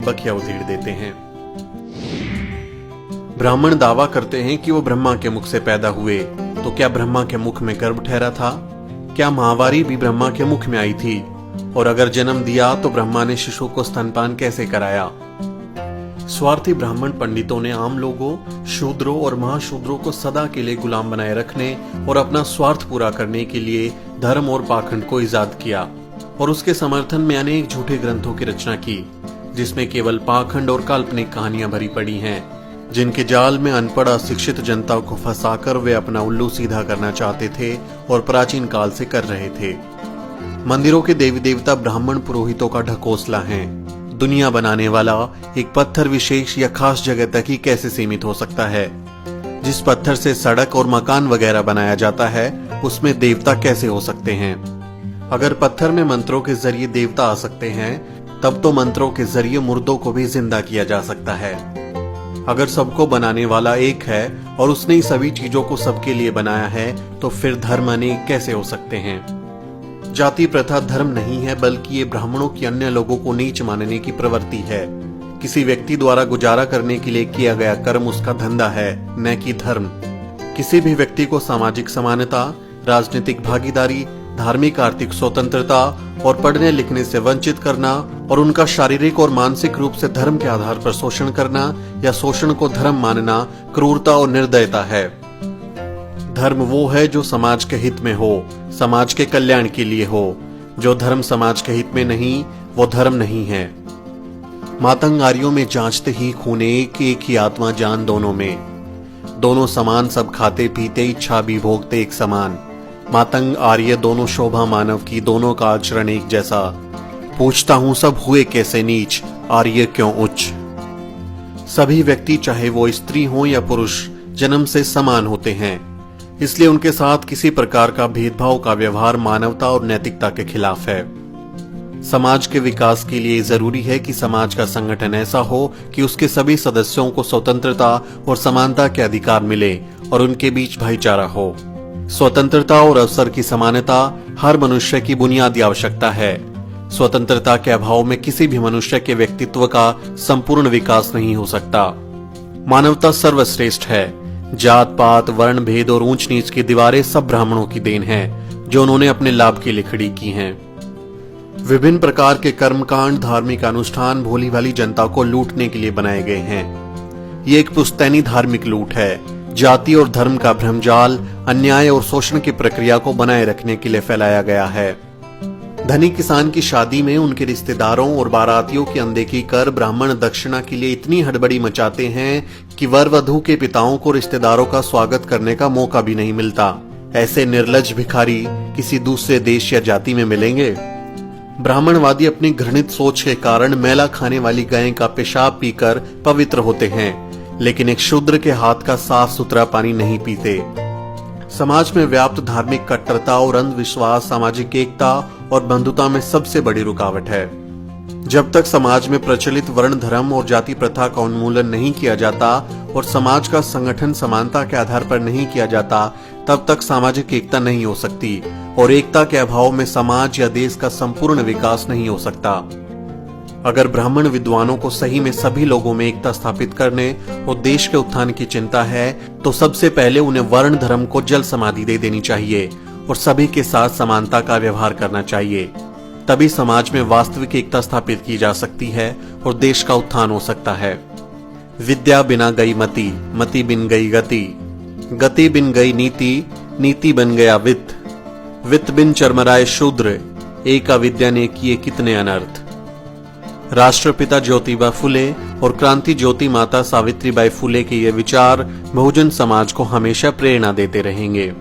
बखिया उधेड़ देते हैं। ब्राह्मण दावा करते हैं कि वो ब्रह्मा के मुख से पैदा हुए, तो क्या ब्रह्मा के मुख में गर्भ ठहरा था? क्या महावारी भी ब्रह्मा के मुख में आई थी? और अगर जन्म दिया तो ब्रह्मा ने शिशु को स्तनपान कैसे कराया? स्वार्थी ब्राह्मण पंडितों ने आम लोगों, शूद्रों और महाशूद्रों को सदा के लिए गुलाम बनाए रखने और अपना स्वार्थ पूरा करने के लिए धर्म और पाखंड को इजाद किया और उसके समर्थन में अनेक झूठे ग्रंथों की रचना की, जिसमें केवल पाखंड और काल्पनिक कहानियां भरी पड़ी हैं, जिनके जाल में अनपढ़ अशिक्षित जनता को फंसाकर वे अपना उल्लू सीधा करना चाहते थे और प्राचीन काल से कर रहे थे। मंदिरों के देवी देवता ब्राह्मण पुरोहितों का ढकोसला हैं। दुनिया बनाने वाला एक पत्थर विशेष या खास जगह तक ही कैसे सीमित हो सकता है? जिस पत्थर से सड़क और मकान वगैरह बनाया जाता है, उसमें देवता कैसे हो सकते हैं? अगर पत्थर में मंत्रों के जरिए देवता आ सकते हैं, तब तो मंत्रों के जरिए मुर्दों को भी जिंदा किया जा सकता है। अगर सबको बनाने वाला एक है और उसने ही सभी चीजों को सबके लिए बनाया है, तो फिर धर्म अनेक कैसे हो सकते हैं? जाति प्रथा धर्म नहीं है, बल्कि ये ब्राह्मणों की अन्य लोगों को नीच मानने की प्रवृत्ति है। किसी व्यक्ति द्वारा गुजारा करने के लिए किया गया कर्म उसका धंधा है, न कि धर्म। किसी भी व्यक्ति को सामाजिक समानता, राजनीतिक भागीदारी, धार्मिक आर्थिक स्वतंत्रता और पढ़ने लिखने से वंचित करना और उनका शारीरिक और मानसिक रूप से धर्म के आधार पर शोषण करना या शोषण को धर्म मानना क्रूरता और निर्दयता है। धर्म वो है जो समाज के हित में हो, समाज के कल्याण के लिए हो। जो धर्म समाज के हित में नहीं, वो धर्म नहीं है। मातंग आर्यों में जांचते ही खून एक ही आत्मा जान दोनों में। दोनों समान, सब खाते पीते, इच्छा भी भोगते एक समान। मातंग आर्य दोनों शोभा मानव की, दोनों का आचरण एक जैसा। पूछता हूं सब हुए कैसे नीच, आर्य क्यों उच्च? सभी व्यक्ति चाहे वो स्त्री हो या पुरुष, जन्म से समान होते हैं, इसलिए उनके साथ किसी प्रकार का भेदभाव का व्यवहार मानवता और नैतिकता के खिलाफ है। समाज के विकास के लिए जरूरी है कि समाज का संगठन ऐसा हो कि उसके सभी सदस्यों को स्वतंत्रता और समानता के अधिकार मिले और उनके बीच भाईचारा हो। स्वतंत्रता और अवसर की समानता हर मनुष्य की बुनियादी आवश्यकता है। स्वतंत्रता के अभाव में किसी भी मनुष्य के व्यक्तित्व का संपूर्ण विकास नहीं हो सकता। मानवता सर्वश्रेष्ठ है। जात पात, वर्ण भेद और ऊंच नीच की दीवारें सब ब्राह्मणों की देन हैं, जो उन्होंने अपने लाभ के लिए खड़ी की हैं। विभिन्न प्रकार के कर्मकांड, धार्मिक अनुष्ठान भोली भाली जनता को लूटने के लिए बनाए गए हैं। ये एक पुश्तैनी धार्मिक लूट है। जाति और धर्म का भ्रमजाल अन्याय और शोषण की प्रक्रिया को बनाए रखने के लिए फैलाया गया है। धनी किसान की शादी में उनके रिश्तेदारों और बारातियों की अनदेखी कर ब्राह्मण दक्षिणा के लिए इतनी हड़बड़ी मचाते हैं कि वर वधू के पिताओं को रिश्तेदारों का स्वागत करने का मौका भी नहीं मिलता। ऐसे निर्लज्ज भिखारी किसी दूसरे देश या जाति में मिलेंगे? ब्राह्मणवादी अपनी घृणित सोच के कारण मैला खाने वाली गाय का पेशाब पीकर पवित्र होते हैं, लेकिन एक शूद्र के हाथ का साफ सुथरा पानी नहीं पीते। समाज में व्याप्त धार्मिक कट्टरता और अंधविश्वास सामाजिक एकता और बंधुता में सबसे बड़ी रुकावट है। जब तक समाज में प्रचलित वर्ण, धर्म और जाति प्रथा का उन्मूलन नहीं किया जाता और समाज का संगठन समानता के आधार पर नहीं किया जाता, तब तक सामाजिक एकता नहीं हो सकती और एकता के अभाव में समाज या देश का संपूर्ण विकास नहीं हो सकता। अगर ब्राह्मण विद्वानों को सही में सभी लोगों में एकता स्थापित करने और देश के उत्थान की चिंता है, तो सबसे पहले उन्हें वर्ण धर्म को जल समाधि दे देनी चाहिए और सभी के साथ समानता का व्यवहार करना चाहिए। तभी समाज में वास्तविक एकता स्थापित की जा सकती है और देश का उत्थान हो सकता है। विद्या बिना गई मति, मति बिन गई गति, गति बिन गई नीति, नीति बन गया वित्त, वित्त बिन चरमराए शूद्र, एक अविद्या ने किए कितने अनर्थ। राष्ट्रपिता ज्योतिबा फुले और क्रांति ज्योति माता सावित्रीबाई फुले के ये विचार बहुजन समाज को हमेशा प्रेरणा देते रहेंगे।